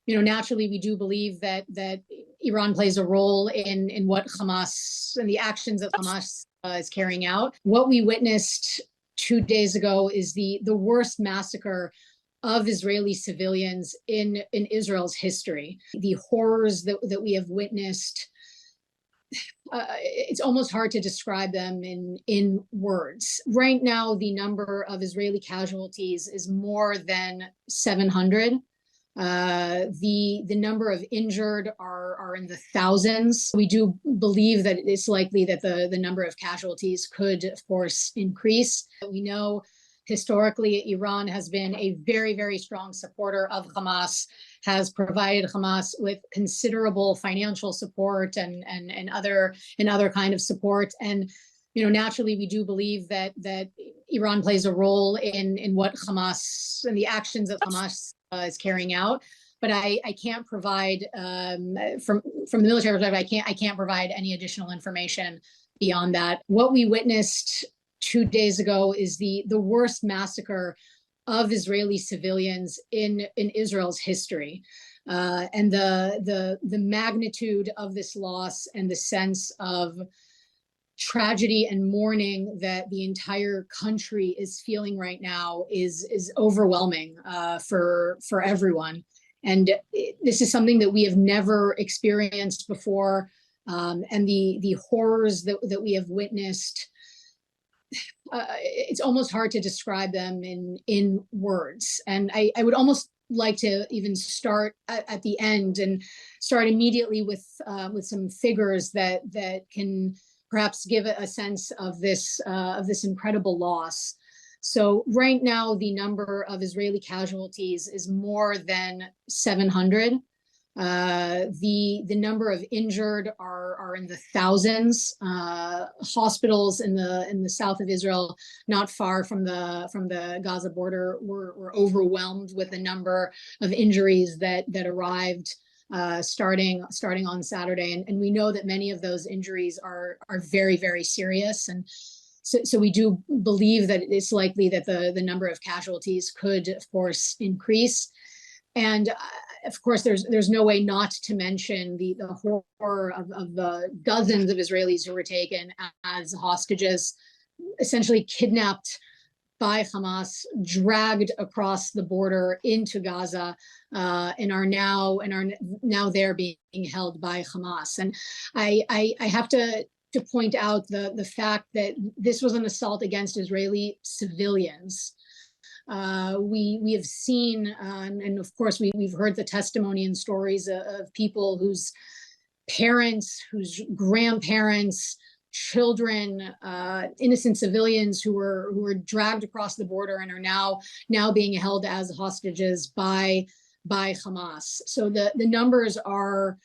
naturally, we do believe that Iran plays a role in what Hamas and the actions that Hamas is carrying out. What we witnessed 2 days ago is the worst massacre of Israeli civilians in Israel's history. The horrors that we have witnessed, it's almost hard to describe them in words. Right now, the number of Israeli casualties is more than 700. The number of injured are in the thousands. We do believe that it's likely that the number of casualties could, of course, increase. We know historically Iran has been a very, very strong supporter of Hamas, has provided Hamas with considerable financial support and other kind of support. And naturally, we do believe that Iran plays a role in what Hamas and the actions that Hamas is carrying out. But I can't provide from the military perspective. I can't provide any additional information beyond that. What we witnessed 2 days ago is the worst massacre of Israeli civilians in Israel's history, and the magnitude of this loss and the sense of tragedy and mourning that the entire country is feeling right now is overwhelming for everyone. And this is something that we have never experienced before, and the horrors that we have witnessed. It's almost hard to describe them in words. And I would almost like to even start at the end and start immediately with some figures that can perhaps give a sense of this incredible loss. So right now, the number of Israeli casualties is more than 700. The number of injured are in the thousands. Hospitals in the south of Israel, not far from the Gaza border, were overwhelmed with the number of injuries that arrived starting on Saturday, and we know that many of those injuries are very, very serious. And so we do believe that it's likely that the number of casualties could, of course, increase. And of course, there's no way not to mention the horror of the dozens of Israelis who were taken as hostages, essentially kidnapped by Hamas, dragged across the border into Gaza, and are now there being held by Hamas. And I have to point out the fact that this was an assault against Israeli civilians. We have seen, and of course we've heard the testimony and stories of people whose parents, whose grandparents, children, innocent civilians who were dragged across the border and are now being held as hostages by Hamas. So the numbers are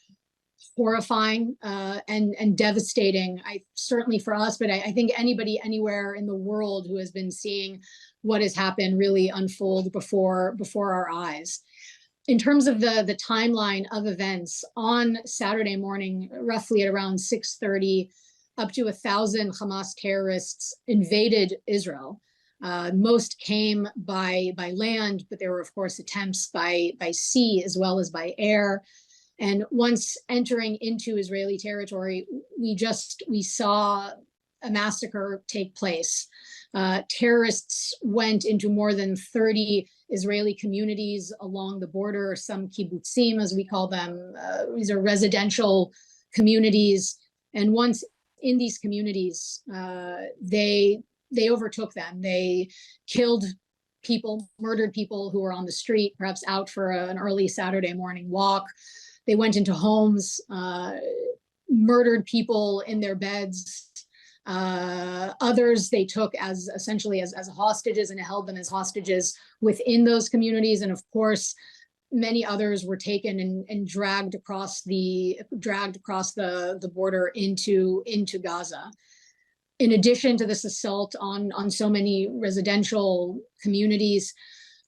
horrifying and devastating. Certainly for us, but I think anybody anywhere in the world who has been seeing what has happened really unfold before our eyes. In terms of the timeline of events, on Saturday morning, roughly at around 6:30, up to 1,000 Hamas terrorists invaded Israel. Most came by land, but there were, of course, attempts by sea as well as by air. And once entering into Israeli territory, we saw a massacre take place. Terrorists went into more than 30 Israeli communities along the border, some kibbutzim, as we call them. These are residential communities. And once in these communities, they overtook them. They killed people, murdered people who were on the street, perhaps out for an early Saturday morning walk. They went into homes, murdered people in their beds. Others they took essentially as hostages and held them as hostages within those communities. And of course, many others were taken and dragged across the border into Gaza. In addition to this assault on so many residential communities,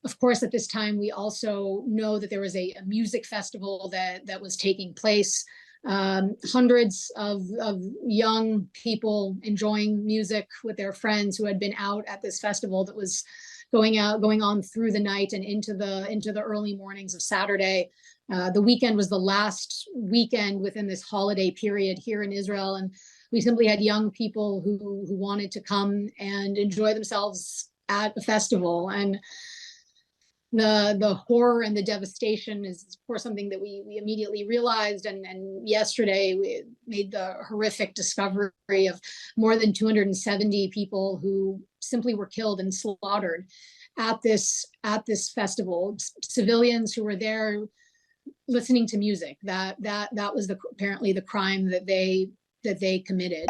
of course, at this time, we also know that there was a music festival that was taking place. Hundreds of young people enjoying music with their friends who had been out at this festival that was going on through the night and into the early mornings of Saturday The weekend was the last weekend within this holiday period here in Israel, and we simply had young people who wanted to come and enjoy themselves at a festival. And the horror and the devastation is, of course, something that we immediately realized. And yesterday we made the horrific discovery of more than 270 people who simply were killed and slaughtered at this festival. Civilians who were there listening to music. That was apparently the crime that they committed.